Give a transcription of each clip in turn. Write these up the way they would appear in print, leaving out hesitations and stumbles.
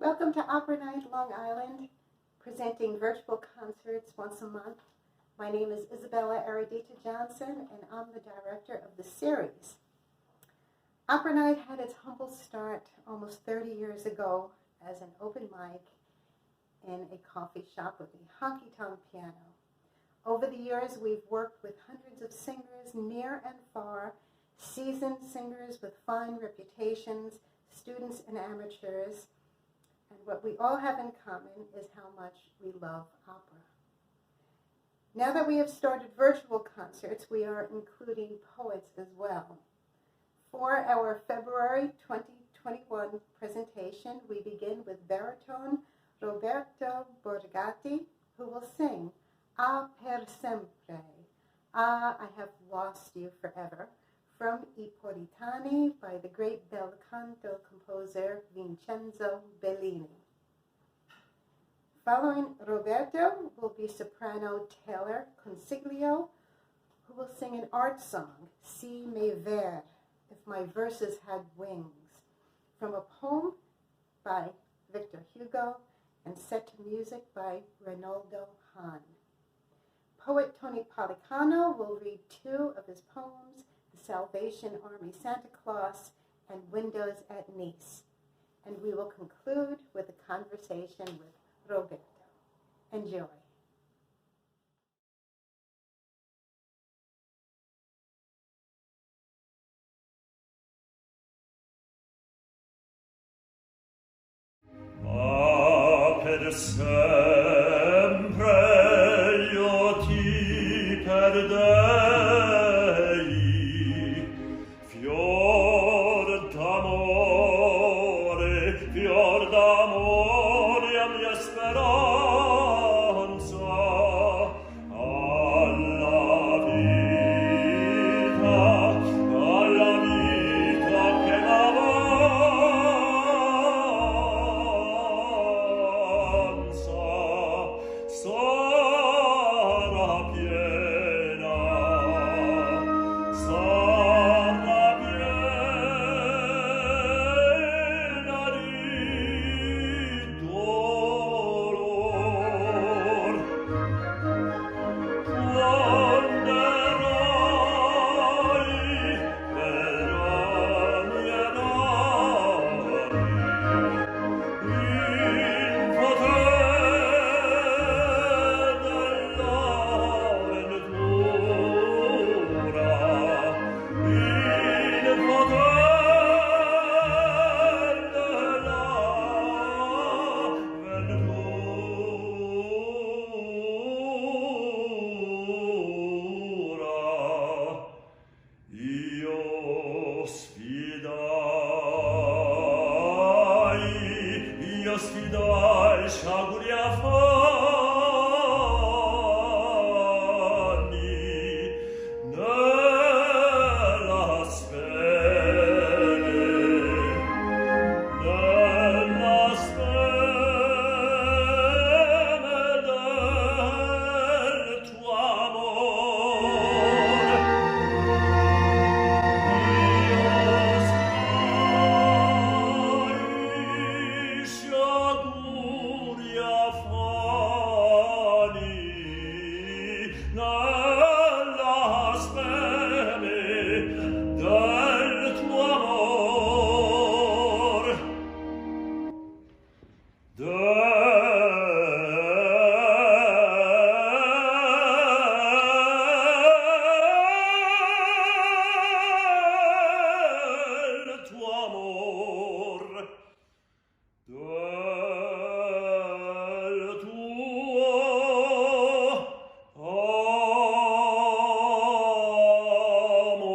Welcome to Opera Night Long Island, presenting virtual concerts once a month. My name is Isabella Eridita Johnson, and I'm the director of the series. Opera Night had its humble start almost 30 years ago as an open mic in a coffee shop with a honky-tonk piano. Over the years, we've worked with hundreds of singers near and far, seasoned singers with fine reputations, students and amateurs, and what we all have in common is how much we love opera. Now that we have started virtual concerts, we are including poets as well. For our February 2021 presentation, we begin with baritone Roberto Borgatti, who will sing "Ah per sempre," "Ah, I Have Lost You Forever," from I Puritani by the great bel canto composer Vincenzo Bellini. Following Roberto will be soprano Taylor Consiglio, who will sing an art song, Si mes vers, If My Verses Had Wings, from a poem by Victor Hugo and set to music by Reynaldo Hahn. Poet Tony Policano will read two of his poems, The Salvation Army Santa Claus and Windows at Nice. And we will conclude with a conversation with Roberto. Enjoy. Ah, per sempre io ti perdei, fior d'amore a mia speranza, alla vita che m'avanza, sarà piena di dolor. Quanderai per mie nari, in poter dell'avventura, in poter dell'avventura. Io sfidai sciaguri affanni nella speme del tuo amore. Io sciaguri affanni nella speme del tuo amor. Del tuo amor, del tuo amor.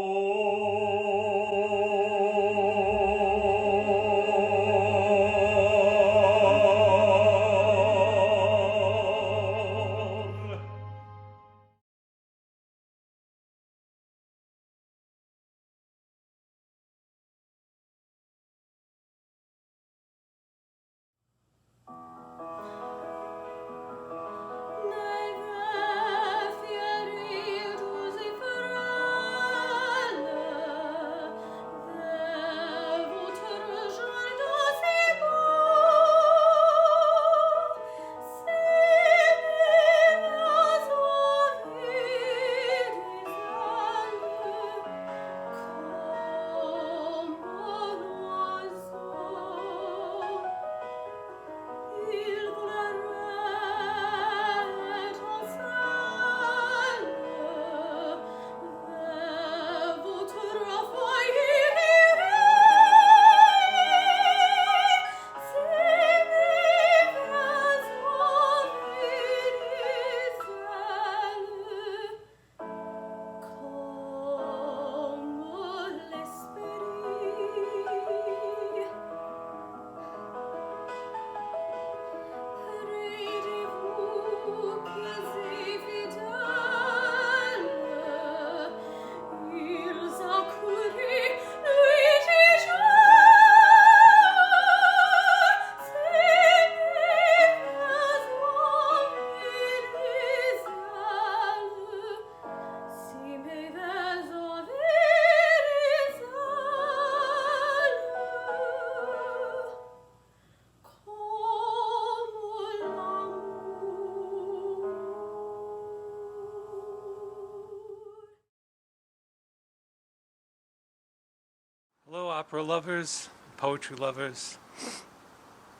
opera lovers, poetry lovers.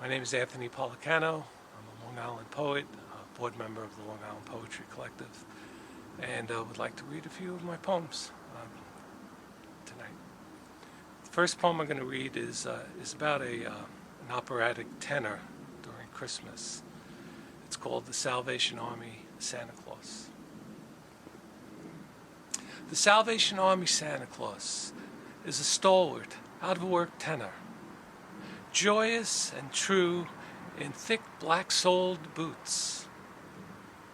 My name is Anthony Policano. I'm a Long Island poet, a board member of the Long Island Poetry Collective, and would like to read a few of my poems tonight. The first poem I'm going to read is about an operatic tenor during Christmas. It's called The Salvation Army Santa Claus. The Salvation Army Santa Claus is a stalwart, out-of-work tenor, joyous and true in thick black-soled boots,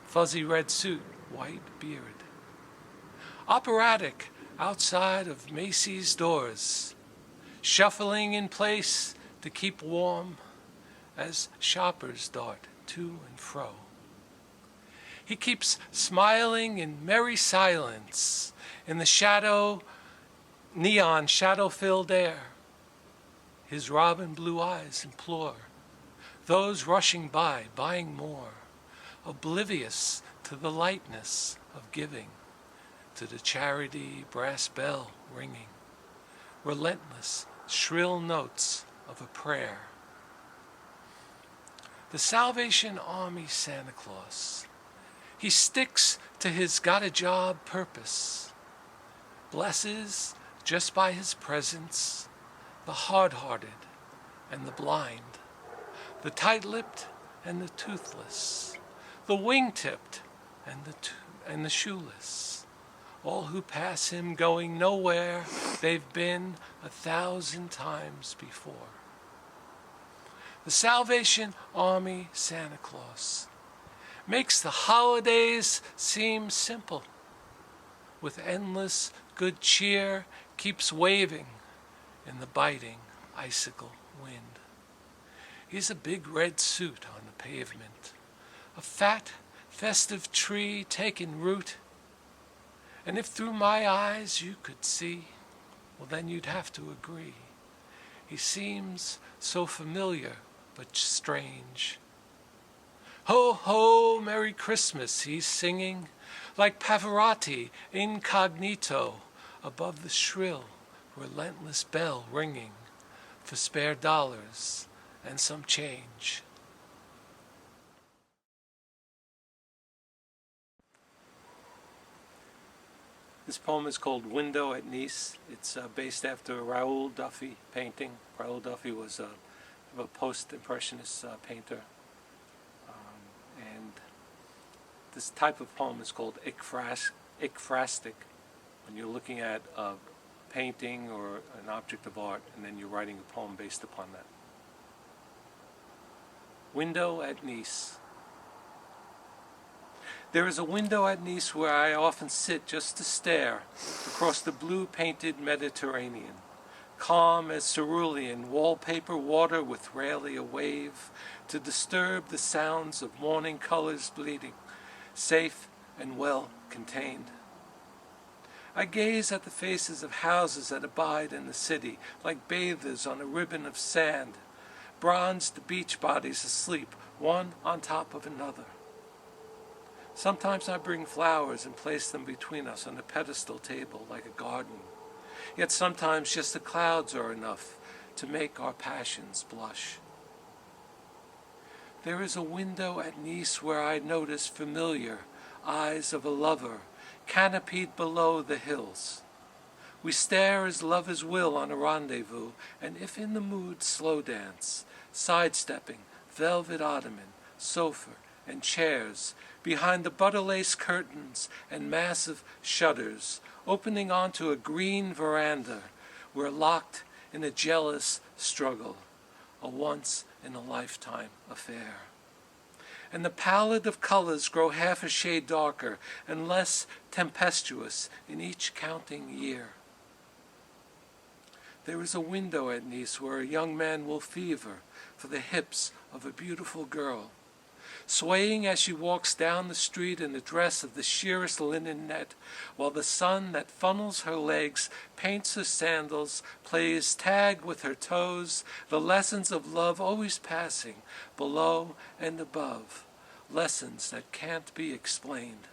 fuzzy red suit, white beard. Operatic outside of Macy's doors, shuffling in place to keep warm as shoppers dart to and fro. He keeps smiling in merry silence in the neon shadow-filled air. His robin blue eyes implore those rushing by, buying more, oblivious to the lightness of giving, to the charity brass bell ringing, relentless, shrill notes of a prayer. The Salvation Army Santa Claus, he sticks to his got-a-job purpose, blesses just by his presence the hard-hearted and the blind, the tight-lipped and the toothless, the wing-tipped and the shoeless, all who pass him going nowhere they've been 1,000 times before. The Salvation Army Santa Claus makes the holidays seem simple, with endless good cheer keeps waving in the biting icicle wind. He's a big red suit on the pavement, a fat, festive tree taking root, and if through my eyes you could see, well then you'd have to agree. He seems so familiar but strange. Ho, ho, Merry Christmas, he's singing, like Pavarotti incognito, above the shrill, relentless bell ringing for spare dollars and some change. This poem is called Window at Nice. It's based after a Raoul Duffy painting. Raoul Duffy was a post-impressionist painter. And this type of poem is called ekphrastic, when you're looking at a painting or an object of art and then you're writing a poem based upon that. Window at Nice. There is a window at Nice where I often sit just to stare across the blue-painted Mediterranean, calm as cerulean wallpaper water with rarely a wave to disturb the sounds of morning colors bleeding, safe and well contained. I gaze at the faces of houses that abide in the city like bathers on a ribbon of sand, bronzed beach bodies asleep, one on top of another. Sometimes I bring flowers and place them between us on a pedestal table like a garden. Yet sometimes just the clouds are enough to make our passions blush. There is a window at Nice where I notice familiar eyes of a lover canopied below the hills. We stare as lovers will on a rendezvous, and if in the mood, slow dance, sidestepping velvet ottoman, sofa, and chairs behind the butter-lace curtains and massive shutters opening onto a green veranda. We're locked in a jealous struggle, a once-in-a-lifetime affair. And the palette of colors grow half a shade darker and less tempestuous in each counting year. There is a window at Nice where a young man will fever for the hips of a beautiful girl, swaying as she walks down the street in a dress of the sheerest linen net, while the sun that funnels her legs paints her sandals, plays tag with her toes, the lessons of love always passing below and above, lessons that can't be explained.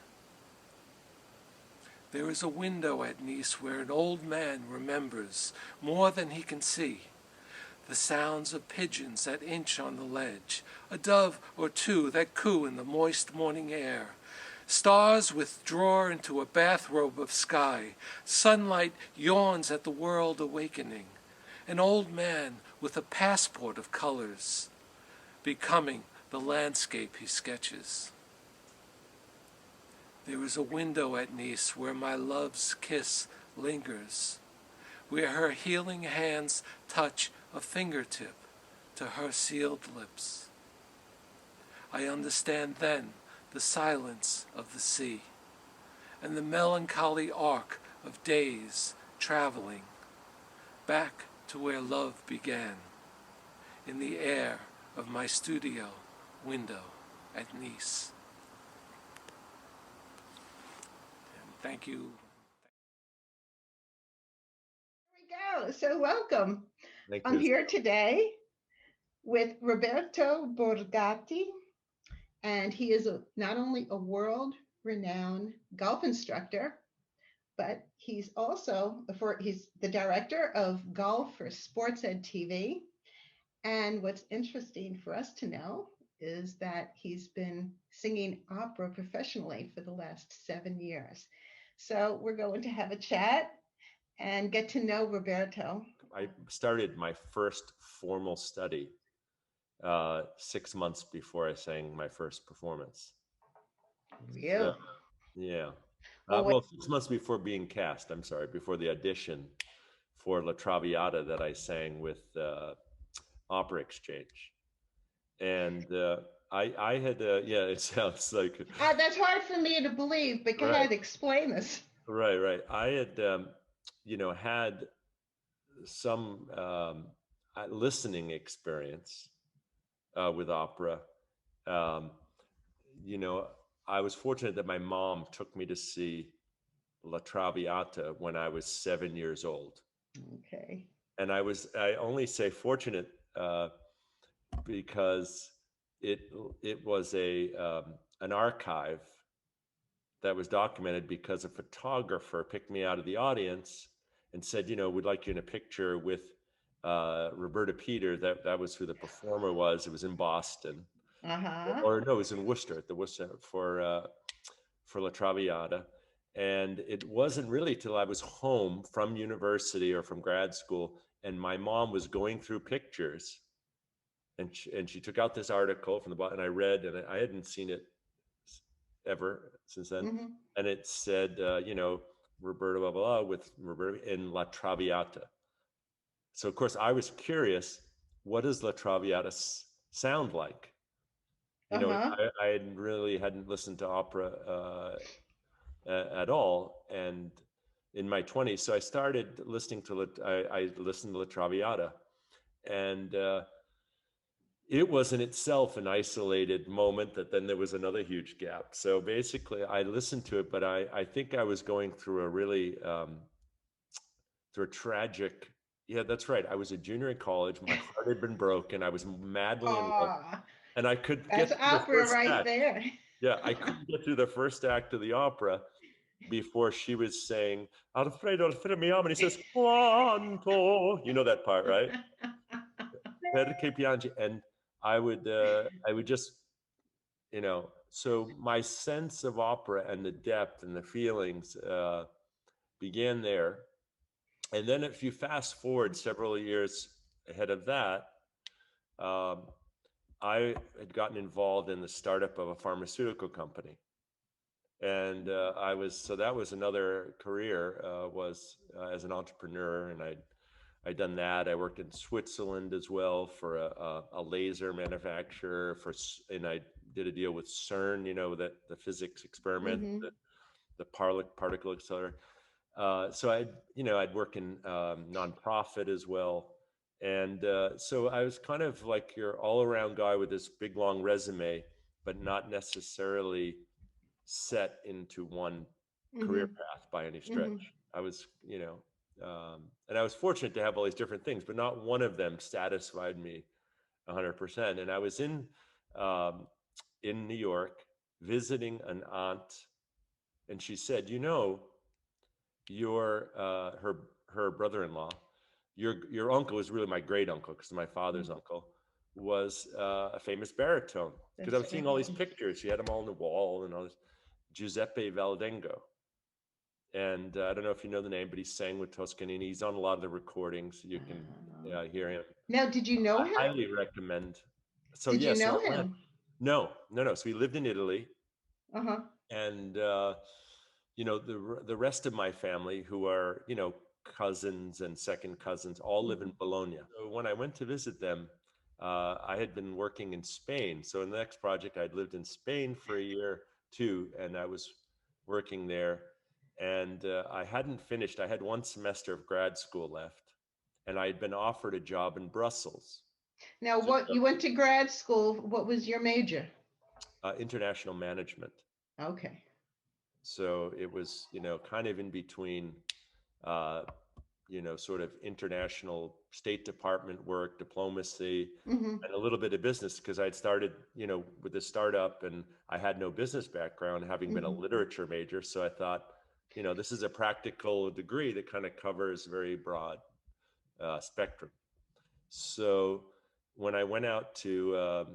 There is a window at Nice where an old man remembers more than he can see. The sounds of pigeons that inch on the ledge, a dove or two that coo in the moist morning air. Stars withdraw into a bathrobe of sky. Sunlight yawns at the world awakening. An old man with a passport of colors, becoming the landscape he sketches. There is a window at Nice where my love's kiss lingers, where her healing hands touch a fingertip to her sealed lips. I understand then the silence of the sea and the melancholy arc of days traveling back to where love began, in the air of my studio window at Nice. And thank you. There we go. So welcome. Thank I'm you. here today with Roberto Borgatti, and he is not only a world-renowned golf instructor, but he's the director of Golf for Sportsed TV. And what's interesting for us to know is that he's been singing opera professionally for the last 7 years. So we're going to have a chat and get to know Roberto. I started my first formal study 6 months before I sang my first performance. Really? So, yeah. Well, 6 months before being cast, I'm sorry, before the audition for La Traviata that I sang with Opera Exchange. And I had, yeah, it sounds like... that's hard for me to believe, but go ahead, explain this. Right. I had, had some listening experience with opera. I was fortunate that my mom took me to see La Traviata when I was 7 years old. Okay. And I only say fortunate because it was an archive that was documented because a photographer picked me out of the audience and said, we'd like you in a picture with Roberta Peter. That was who the performer was. It was in Boston. Or no, it was in Worcester, at the Worcester for La Traviata. And it wasn't really till I was home from university or from grad school, and my mom was going through pictures, and she took out this article from the bottom, and I read, and I hadn't seen it ever since then. Mm-hmm. And it said, Roberta blah, blah, blah, with Roberta in La Traviata. So of course I was curious, what does La Traviata sound like? I hadn't listened to opera at all, and in my 20s, so I started listening to I listened to La Traviata, and it was in itself an isolated moment that then there was another huge gap. So basically I listened to it, but I think I was going through a really through a tragic, yeah, that's right, I was a junior in college, my heart had been broken, I was madly in love, and I could get that's opera right act. there. Yeah, I couldn't get through the first act of the opera before she was saying Alfredo mi ama, and he says quanto, you know that part, right? Perché piangi, and I would just, so my sense of opera and the depth and the feelings began there. And then if you fast forward several years ahead of that, I had gotten involved in the startup of a pharmaceutical company. And that was another career, was as an entrepreneur, and I'd done that. I worked in Switzerland as well for a laser manufacturer, and I did a deal with CERN, that the physics experiment, Mm-hmm. the particle accelerator. So I'd work in nonprofit as well. And so I was kind of like your all-around guy with this big, long resume, but not necessarily set into one career path by any stretch. Mm-hmm. I was, and I was fortunate to have all these different things, but not one of them satisfied me 100%. And I was in New York visiting an aunt, and she said, her brother-in-law, your uncle was really my great uncle because my father's uncle was a famous baritone. Because I'm That's seeing all these right. pictures. She had them all on the wall and all this. Giuseppe Valdengo. And I don't know if you know the name, but he sang with Toscanini. He's on a lot of the recordings. You can hear him. Now, did you know I him? highly recommend. So Did you yes, know I went. him? No. So he lived in Italy, Uh-huh. and the rest of my family, who are cousins and second cousins, all live in Bologna. So when I went to visit them, I had been working in Spain. So in the next project, I'd lived in Spain for a year too, and I was working there. And I hadn't finished. I had one semester of grad school left, and I had been offered a job in Brussels, Now, just what you went to grad school, what was your major? international management. Okay. So it was, kind of in between, uh, sort of international State Department work, diplomacy, Mm-hmm. and a little bit of business because I'd started, with a startup and I had no business background, having been a literature major. So I thought, this is a practical degree that kind of covers very broad spectrum. So when I went out to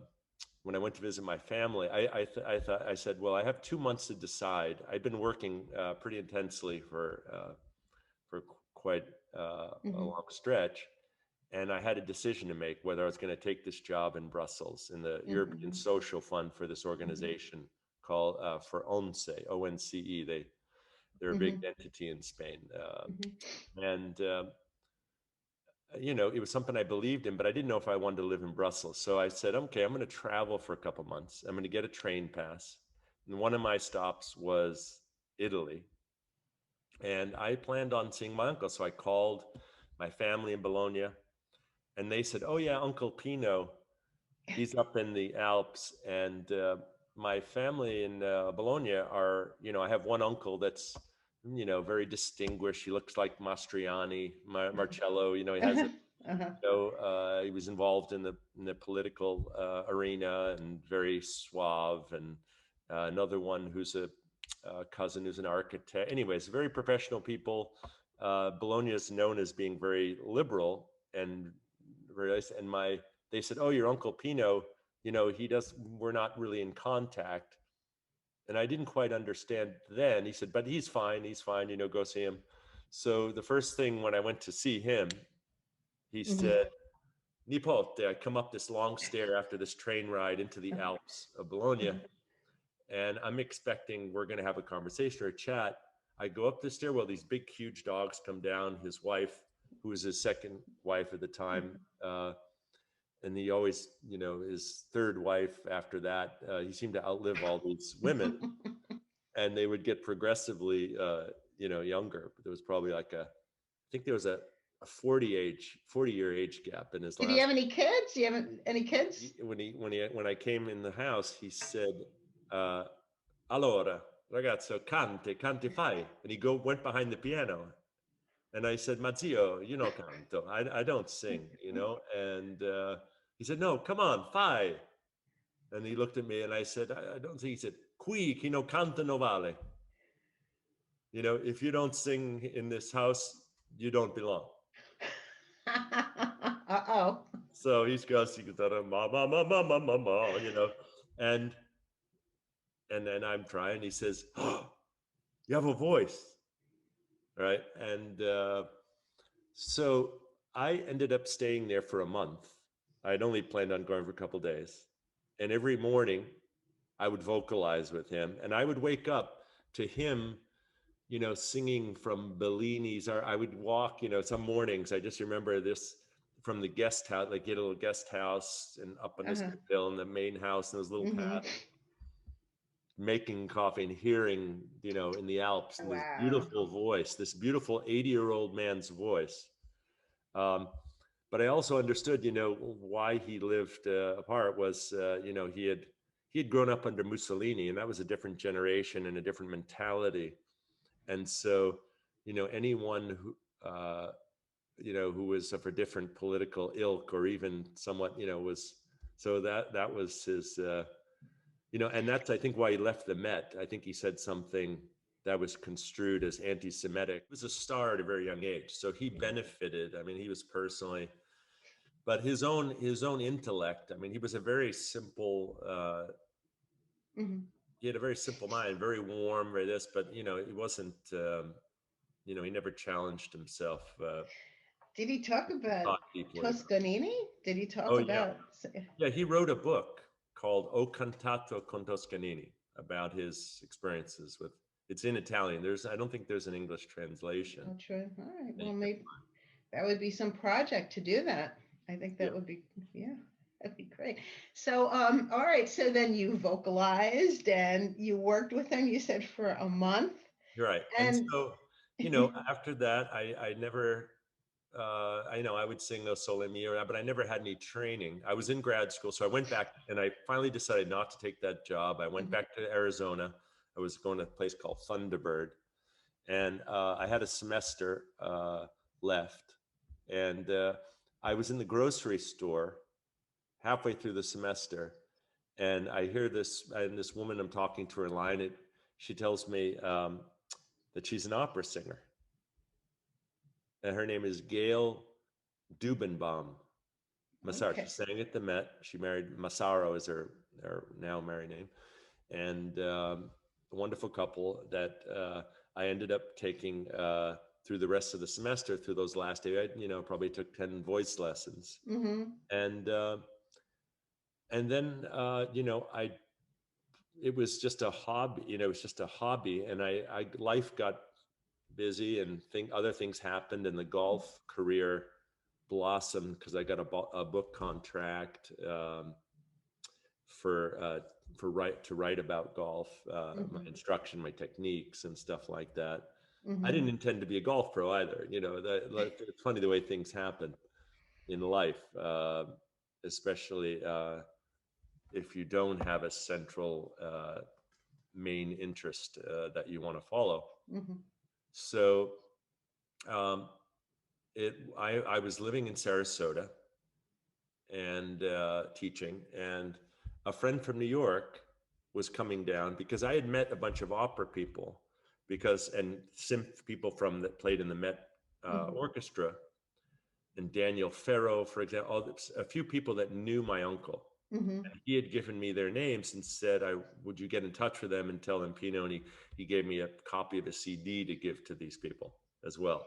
when I went to visit my family, I said, well, I have 2 months to decide. I'd been working pretty intensely for quite a Mm-hmm. long stretch, and I had a decision to make whether I was going to take this job in Brussels in the European Social Fund for this organization called for ONCE, ONCE. They're a big entity in Spain, and it was something I believed in, but I didn't know if I wanted to live in Brussels. So I said, okay, I'm going to travel for a couple months. I'm going to get a train pass. And one of my stops was Italy. And I planned on seeing my uncle. So I called my family in Bologna, and they said, oh, yeah, Uncle Pino, he's up in the Alps. And my family in Bologna are, I have one uncle that's, very distinguished. He looks like Mastriani, Marcello. He has a he was involved in the political arena and very suave, and another one who's a cousin who's an architect. Anyways, very professional people. Bologna is known as being very liberal and very nice. And they said, "Oh, your Uncle Pino, we're not really in contact." And I didn't quite understand then. He said, "But he's fine. He's fine. Go see him." So the first thing when I went to see him, he said, Nipote, I come up this long stair after this train ride into the Alps of Bologna, and I'm expecting we're going to have a conversation or a chat. I go up the stairwell, these big, huge dogs come down. His wife, who was his second wife at the time, and he always, his third wife after that, he seemed to outlive all these women, and they would get progressively, younger. But there was probably I think there was a 40-year age gap in his Did last. he have any kids? Do you have any kids? When I came in the house, he said, "Allora, ragazzo, canti fai?" And he went behind the piano, and I said, "Ma zio, canto. I don't sing, And he said, "No, come on, fai." And he looked at me, and I said, "I don't think." He said, "Qui chi no canta no vale." If you don't sing in this house, you don't belong. Uh-oh. So he goes, ma, ma, ma, ma, ma, ma, ma, and then I'm trying. He says, "Oh, you have a voice," right? And so I ended up staying there for a month. I'd only planned on going for a couple of days, and every morning I would vocalize with him, and I would wake up to him, singing from Bellini's. Or I would walk, some mornings. I just remember this. From the guest house, like get a little guest house and up on this hill in the main house and those little paths, making coffee and hearing, in the Alps, and this beautiful voice, this beautiful 80-year-old man's voice. But I also understood, why he lived apart was, he had grown up under Mussolini, and that was a different generation and a different mentality. And so, anyone who, who was of a different political ilk or even somewhat, was, so that was his, and that's, I think, why he left the Met. I think he said something that was construed as anti-Semitic. He was a star at a very young age, so he benefited. I mean, he was personally, but his own intellect. I mean, he was a very simple. Hmm. He had a very simple mind, very warm, very this, but you know, he wasn't. He never challenged himself. Did he talk about Thought deeply. Toscanini? Did he talk Oh yeah, about? yeah. He wrote a book called O Cantato con Toscanini about his experiences with. It's in Italian. I don't think there's an English translation. Oh, true. All right. that you Well, can maybe that would be some project to do that. I think that Yeah. would be, yeah, that'd be great. So, all right. So then you vocalized and you worked with him, you said, for a month. You're right. And And so, after that, I never, I would sing O Sole Mio, but I never had any training. I was in grad school, so I went back and I finally decided not to take that job. I went back to Arizona. I was going to a place called Thunderbird, and I had a semester left, and I was in the grocery store halfway through the semester, and I hear this woman I'm talking to her in line. She tells me that she's an opera singer, and her name is Gail Dubenbaum. Massaro. Okay. She sang at the Met. She married Massaro is her now married name, and a wonderful couple that I ended up taking through the rest of the semester. Through those last days, I probably took 10 voice lessons, Mm-hmm. and then it was just a hobby. It was just a hobby, and life got busy, and other things happened, and the golf career blossomed because I got a book contract to write about golf, my instruction, my techniques, and stuff like that. I didn't intend to be a golf pro either. It's funny the way things happen in life, especially if you don't have a central main interest that you want to follow. Mm-hmm. So I was living in Sarasota and teaching, and a friend from New York was coming down because I had met a bunch of opera people and synth people that played in the Met orchestra, and Daniel Ferro, for example, a few people that knew my uncle. Mm-hmm. And he had given me their names and said, would you get in touch with them and tell them Pino? And he gave me a copy of a CD to give to these people as well,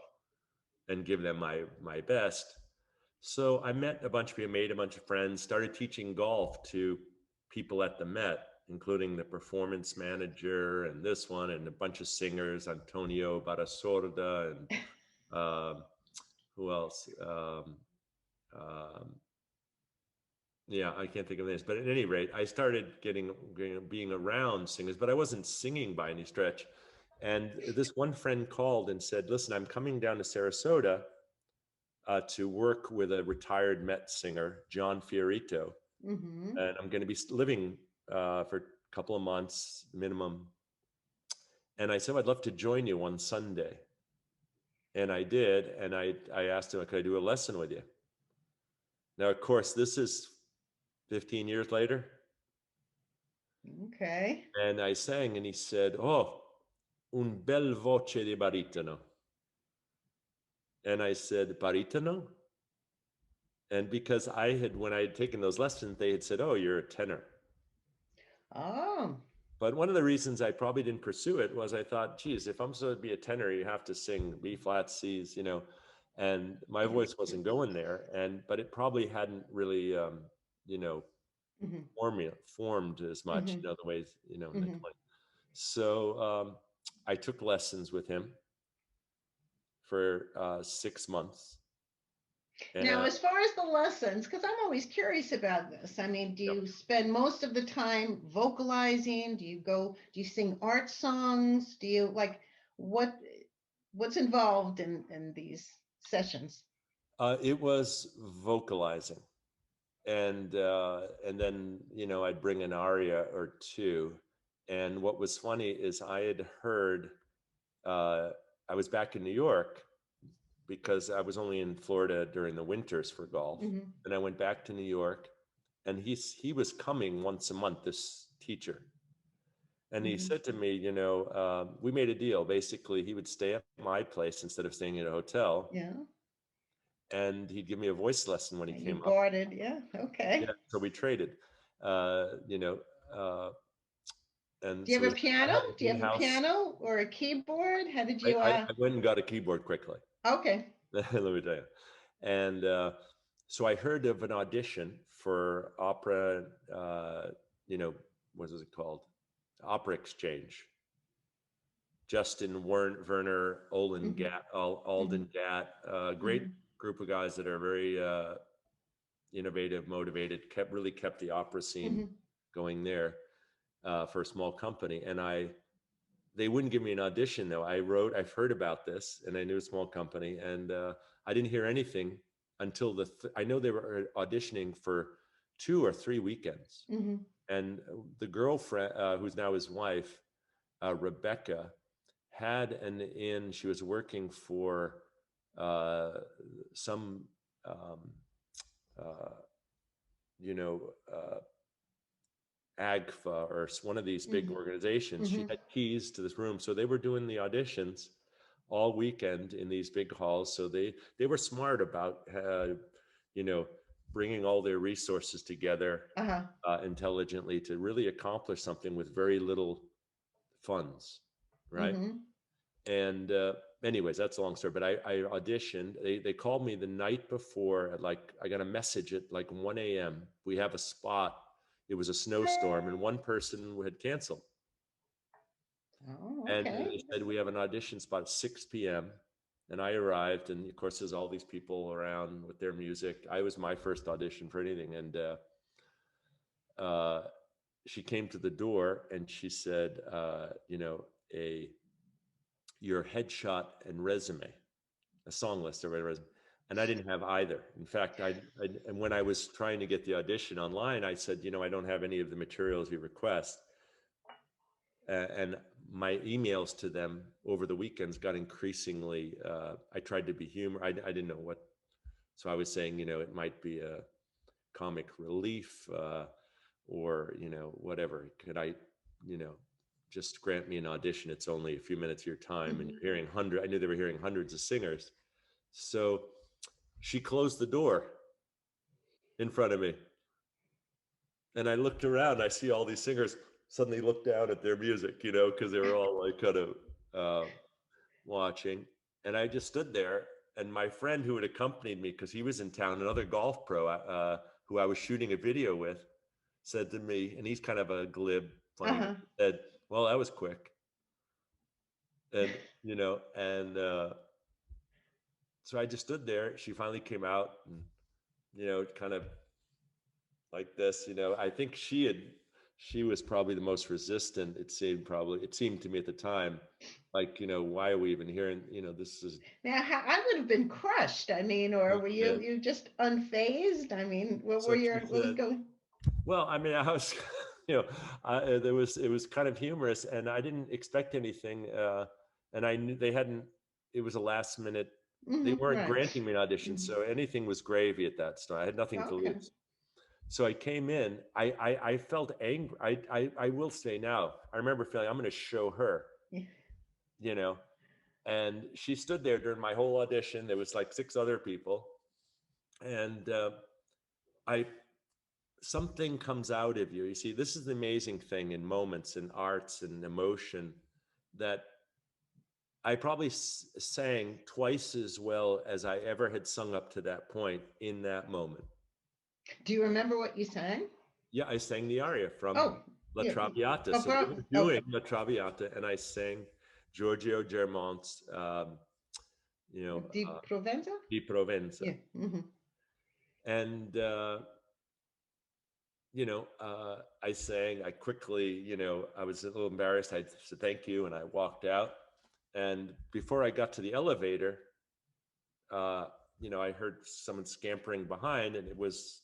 and give them my best. So I met a bunch of people, made a bunch of friends, started teaching golf to people at the Met, including the performance manager and this one, and a bunch of singers, Antonio Barasorda, and who else? Yeah, I can't think of names, but at any rate, I started being around singers, but I wasn't singing by any stretch. And this one friend called and said, listen, I'm coming down to Sarasota to work with a retired Met singer, John Fiorito. Mm-hmm. And I'm going to be living for a couple of months minimum. And I said, I'd love to join you one Sunday. And I did. And I asked him, could I do a lesson with you? Now, of course, this is 15 years later. Okay. And I sang, and he said, oh, un bel voce di baritono. And I said, baritono? And because when I had taken those lessons, they had said, oh, you're a tenor. Oh. But one of the reasons I probably didn't pursue it was I thought, geez, if I'm supposed to be a tenor, you have to sing B flat, C's, and my voice wasn't going there. But it probably hadn't really, formed as much, the ways, in the 20s. So I took lessons with him for 6 months. Now, as far as the lessons, because I'm always curious about this. I mean, do you spend most of the time vocalizing? Do you sing art songs? Do you what's involved in these sessions? It was vocalizing. And then, I'd bring an aria or two. And what was funny is I had heard, I was back in New York because I was only in Florida during the winters for golf. Mm-hmm. And I went back to New York, and he was coming once a month, this teacher. And he Mhm. said to me, we made a deal. Basically, he would stay at my place instead of staying at a hotel, Yeah. and he'd give me a voice lesson when he And you came up. boarded. Yeah. Okay. Yeah, so we traded. Uh, you know, uh, and Do you so have a I piano? had an Do you have a in-house. piano or a keyboard? How did I, you? I, I went and got a keyboard quickly. Okay. Let me tell you. And so I heard of an audition for opera. You know, what is it called? Opera Exchange. Justin Werner, Olin Mhm. Gat, Mhm. Alden Gat, great Mhm. group of guys that are very innovative, motivated, really kept the opera scene Mhm. going there for a small company. And they wouldn't give me an audition though. I've heard about this, and I knew a small company, and I didn't hear anything until I know they were auditioning for 2 or 3 weekends. Mhm. And the girlfriend, who's now his wife, Rebecca, had she was working for uh, some, um, uh, you know, AGFA or one of these big Mhm. organizations. She Mhm. had keys to this room, so they were doing the auditions all weekend in these big halls. So they were smart about you know bringing all their resources together Uh-huh. intelligently to really accomplish something with very little funds, right? Mhm. And anyways, that's a long story. But I auditioned. They called me the night before at I got a message at 1 a.m. We have a spot. It was a snowstorm, and one person had canceled. Oh, And okay. they said we have an audition spot at 6 p.m. And I arrived, and of course, there's all these people around with their music. I was my first audition for anything, and uh, she came to the door and she said, a your headshot and resume, a song list of resume. And I didn't have either. In fact, and when I was trying to get the audition online, I said, I don't have any of the materials you request. And my emails to them over the weekends got increasingly. I tried to be humor. I didn't know what, so I was saying, it might be a comic relief, or whatever. Could I, you know, just grant me an audition? It's only a few minutes of your time, and Mhm. you're hearing I knew they were hearing hundreds of singers. So she closed the door in front of me, and I looked around. I see all these singers suddenly look down at their music, because they were all kind of watching. And I just stood there. And my friend who had accompanied me, because he was in town, another golf pro who I was shooting a video with, said to me, and he's kind of a glib, funny guy, Uh-huh. said, "Well, that was quick." And so I just stood there. She finally came out, and kind of like this. I think she was probably the most resistant. It seemed to me at the time, why are we even here? And this is Now, I would have been crushed. I mean, or were yeah. you just unfazed? I mean, So she what was said, going? well, I mean, I was, it was kind of humorous, and I didn't expect anything. And I knew they hadn't, it was a last minute, they Mhm. weren't Right. granting me an audition. Mhm. So anything was gravy at that time. I had nothing to Okay. lose. So I came in, I felt angry. I will say now, I remember feeling, I'm going to show her, Yeah. you know, and she stood there during my whole audition. There was 6 other people. And I, something comes out of you. You see, this is the amazing thing in moments in arts and emotion, that I probably sang twice as well as I ever had sung up to that point in that moment. Do you remember what you sang? Yeah, I sang the aria from Oh, La yeah. Traviata. Oh, So they were okay. doing La Traviata, and I sang Giorgio Germont's, Di Provenza? Di Provenza. Yeah. Hmm. And I sang, I quickly, I was a little embarrassed. I said, thank you. And I walked out. And before I got to the elevator, I heard someone scampering behind, and it was,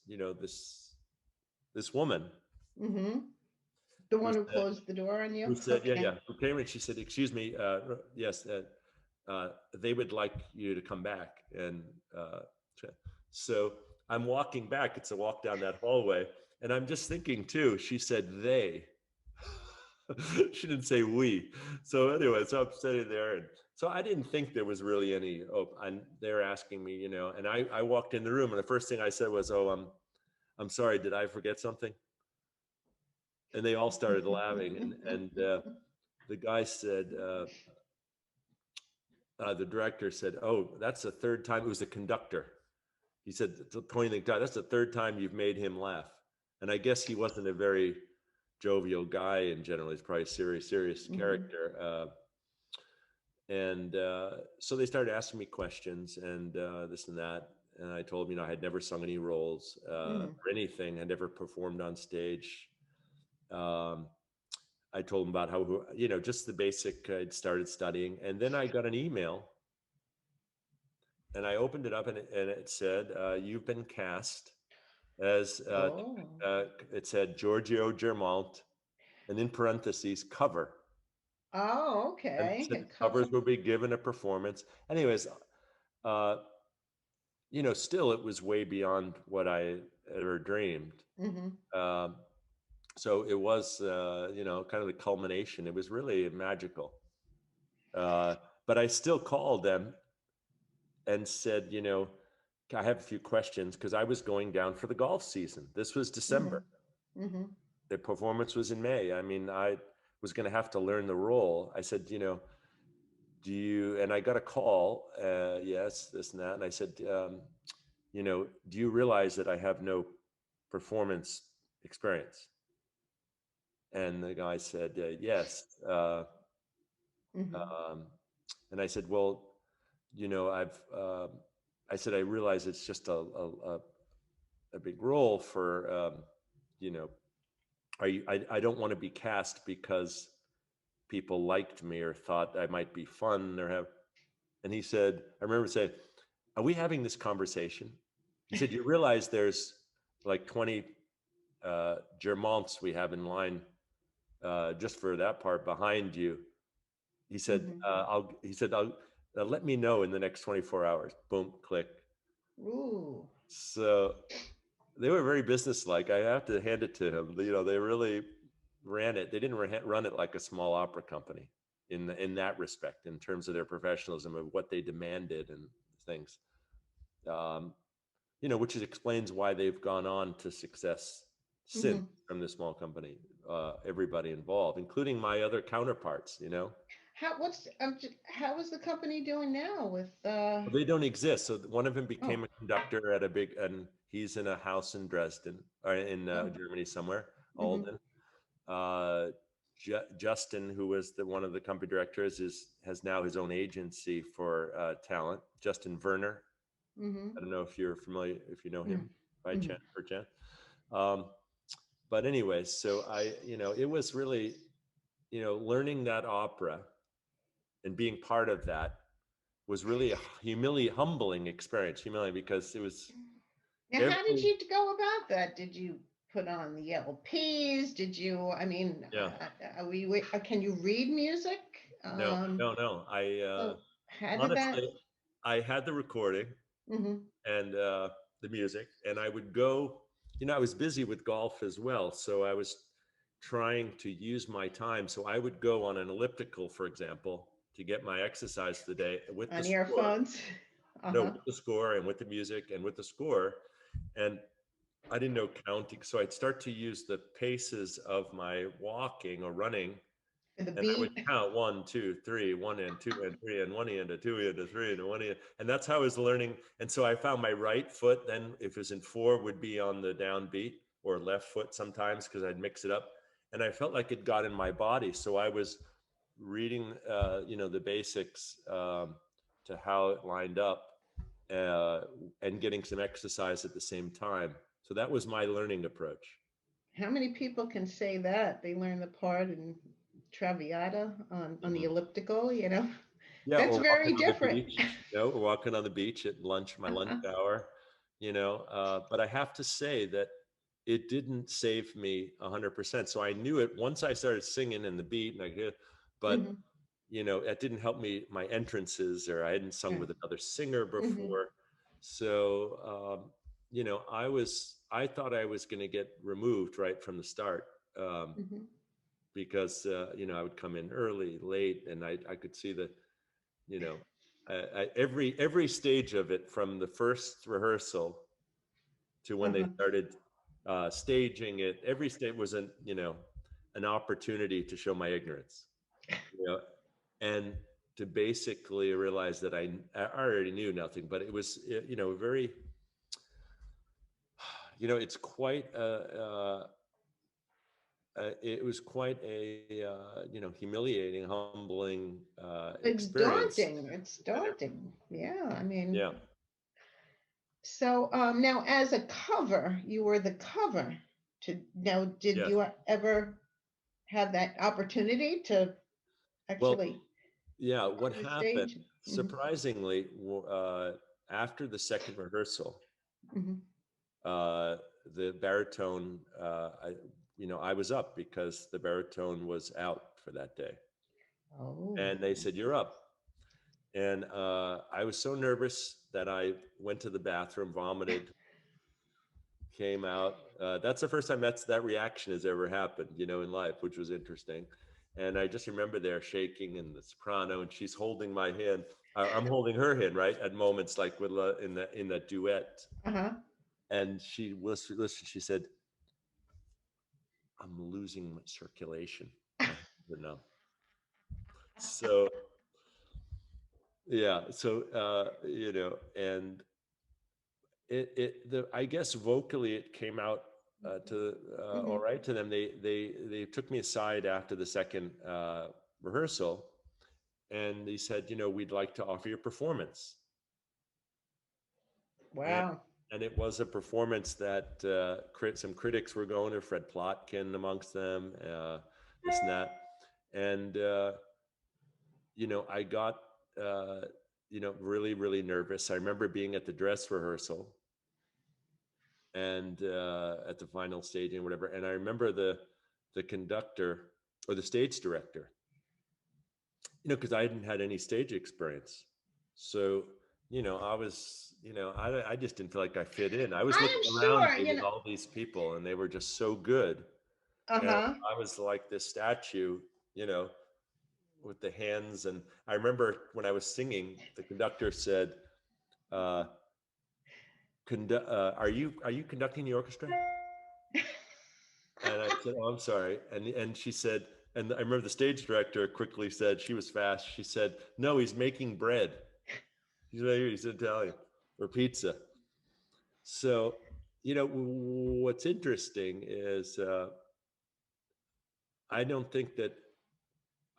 this woman Hmm. The who one who said, closed the door on you? yeah, Okay. yeah, who came in. She said, excuse me, yes, they would like you to come back. And so I'm walking back. It's a walk down that hallway. And I'm just thinking too, she said they. She didn't say we. So anyway, so I'm sitting there, and so I didn't think there was really any. Oh, and they're asking me, and I walked in the room, and the first thing I said was, "Oh, I'm sorry, did I forget something?" And they all started laughing, and the guy said, the director said, "Oh, that's the third time." It was the conductor. He said, pointing the guy, "That's the third time you've made him laugh." And I guess he wasn't a very jovial guy in general. He's probably a serious character. And so they started asking me questions and this and that. And I told them, I had never sung any roles or anything. Had never performed on stage. I told them about how, just the basic, I'd started studying. And then I got an email. And I opened it up, and it said, "You've been cast as," it said Giorgio Germont, and in parentheses, cover. Oh, And okay. it said covers will be given a performance. Anyways, still it was way beyond what I ever dreamed. So it was, kind of the culmination. It was really magical. But I still called them and said, I have a few questions, because I was going down for the golf season. This was December. The performance was in May. I mean, I was going to have to learn the role. I said, do you, and I got a call, yes, this and that. And I said, do you realize that I have no performance experience? And the guy said, yes. And I said, well, I said, I realize it's just a big role for, I don't want to be cast because people liked me or thought I might be fun or have. And he said, I remember saying, "Are we having this conversation?" He said, "You realize there's like 20 Germonts we have in line just for that part behind you." He said, I'll let me know in the next 24 hours. Boom, click. Ooh. So they were very businesslike. I have to hand it to him. They really ran it. They didn't run it like a small opera company in that respect, in terms of their professionalism of what they demanded and things. Which explains why they've gone on to success since from the small company. Everybody involved, including my other counterparts. How is the company doing now with? Well, they don't exist. So one of them became a conductor at and he's in a house in Dresden or in Germany somewhere, Alden. Justin, who was one of the company directors, has now his own agency for talent. Justin Werner. I don't know if you're familiar, if you know him by chance or chance. But anyway, so it was really, learning that opera and being part of that was really a humbling experience. Because it was. Now, how did you go about that? Did you put on the LPs? Did you? I mean, can you read music? No. How did honestly, I had the recording and the music, and I would go. I was busy with golf as well, so I was trying to use my time. So I would go on an elliptical, for example, to get my exercise for the day with on the earphones. No, with the score and with the music and with the score. And I didn't know counting. So I'd start to use the paces of my walking or running. And I would count 1, 2, 3, 1 and 2 and 3 and 1 and a 2 and a 3 and 1 and. And that's how I was learning. And so I found my right foot then, if it was in 4, would be on the downbeat, or left foot sometimes, because I'd mix it up. And I felt like it got in my body. So I was reading, the basics to how it lined up and getting some exercise at the same time. So that was my learning approach. How many people can say that they learn the part in Traviata on the elliptical? Yeah, that's very different. We're walking on the beach at lunch, my lunch hour. But I have to say that it didn't save me 100%. So I knew it once I started singing in the beat, but that didn't help me, my entrances, or I hadn't sung with another singer before. So, I thought I was going to get removed right from the start. because I would come in early, late, and I could see the, you know, every stage of it, from the first rehearsal to when they started staging it. Every stage was an opportunity to show my ignorance, and to basically realize that I already knew nothing. But it was very, it's quite it was quite a humiliating, humbling It's experience. daunting. It's daunting. Yeah, I mean. Yeah. So now, as a cover, you were the cover. Did Yes. you ever have that opportunity to actually Yeah, what on the happened, stage? surprisingly, after the second rehearsal, Mhm. the baritone, I was up because the baritone was out for that day. Oh. And they said, "You're up." And I was so nervous that I went to the bathroom, vomited, came out. That's the first time that reaction has ever happened, in life, which was interesting. And I just remember there shaking, and the soprano, and she's holding my hand. I'm holding her hand, right, at moments like with in the duet. Uh-huh. And she listened. She said, "I'm losing my circulation." I don't know. So yeah, so and I guess vocally it came out all right to them. They took me aside after the second rehearsal, and they said, "We'd like to offer you a performance." Wow. And it was a performance that some critics were going to, Fred Plotkin amongst them, this and that. And, I got, really, really nervous. I remember being at the dress rehearsal and at the final staging, whatever. And I remember the conductor or the stage director, because I hadn't had any stage experience. So, I was, I just didn't feel like I fit in. I was looking I'm around sure, me with all these people, and they were just so good. And Uh-huh. I was like this statue, with the hands. And I remember when I was singing, the conductor said, are you conducting the orchestra? And I said, "Oh, I'm sorry." And she said, and I remember the stage director quickly said, she was fast. She said, "No, he's making bread. He's Italian, or pizza." So, what's interesting is I don't think that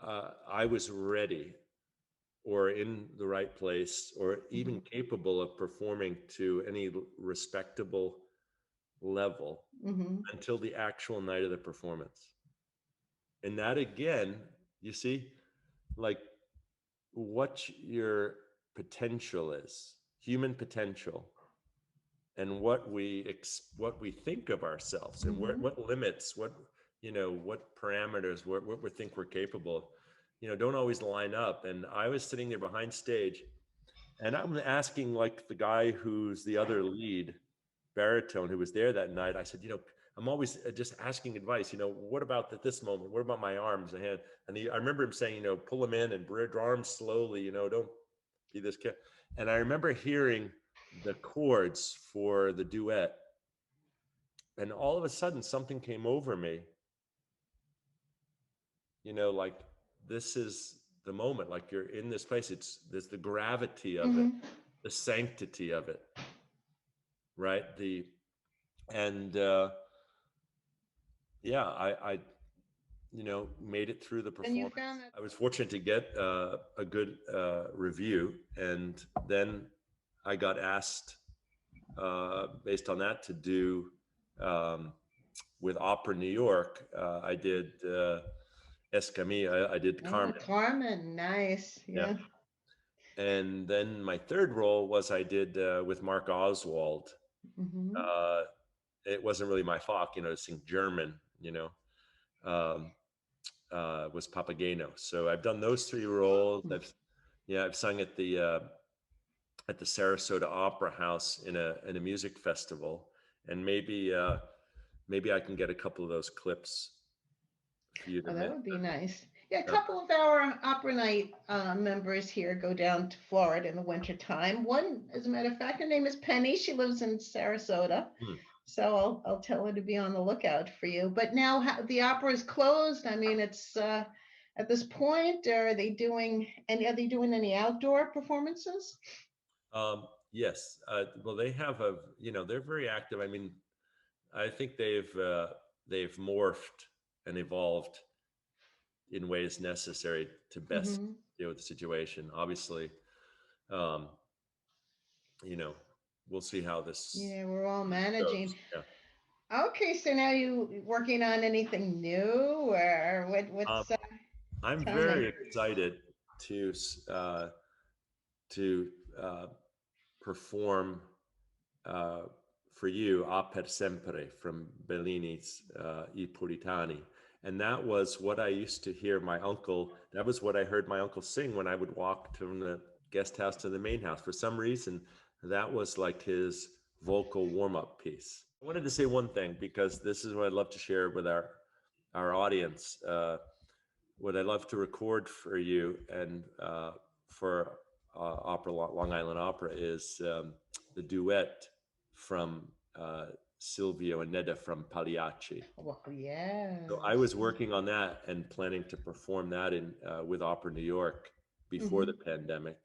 I was ready or in the right place or even capable of performing to any respectable level until the actual night of the performance. And that, again, you see, like, what your potential is, human potential, and what we think of ourselves, and what limits, what parameters, what we think we're capable of, don't always line up. And I was sitting there behind stage, and I'm asking, like, the guy who's the other lead baritone who was there that night. I said, I'm always just asking advice. What about at this moment? What about my arms and hand? And I remember him saying, pull them in and draw them slowly. Don't be this kid. And I remember hearing the chords for the duet, and all of a sudden something came over me. Like, this is the moment. Like, you're in this place. There's the gravity of it, the sanctity of it, right? I made it through the performance. I was fortunate to get a good review, and then I got asked, based on that, to do with Opera New York. I did Escamilla. I did Carmen. Carmen, nice. Yeah. And then my third role was I did with Mark Oswald. It wasn't really my fault, to sing German, was Papageno. So I've done those three roles. I've sung at the Sarasota Opera House in a music festival, and maybe I can get a couple of those clips for you to Oh, that would be nice. Yeah, a Yeah. couple of our opera night members here go down to Florida in the wintertime. One, as a matter of fact, her name is Penny. She lives in Sarasota. Hmm. So I'll tell her to be on the lookout for you. But now the opera is closed. I mean, it's at this point, are they doing any outdoor performances? Yes. Well, they have they're very active. I mean, I think they've morphed and evolved in ways necessary to best Mhm. deal with the situation. Obviously, um, we'll see how this Yeah, we're all goes. managing. Yeah. Okay, so now you working on anything new or Um, what's I'm tell me. very excited to perform uh, for you "A per sempre" from Bellini's "I Puritani," and that was what I used to hear my uncle. That was what I heard my uncle sing when I would walk from the guest house to the main house. For some reason, that was like his vocal warm-up piece. I wanted to say one thing because this is what I'd love to share with our audience. What I love to record for you and for Opera Long Island Opera is the duet from Silvio and Neda from Pagliacci. Well, yeah. So I was working on that and planning to perform that in with Opera New York before the pandemic,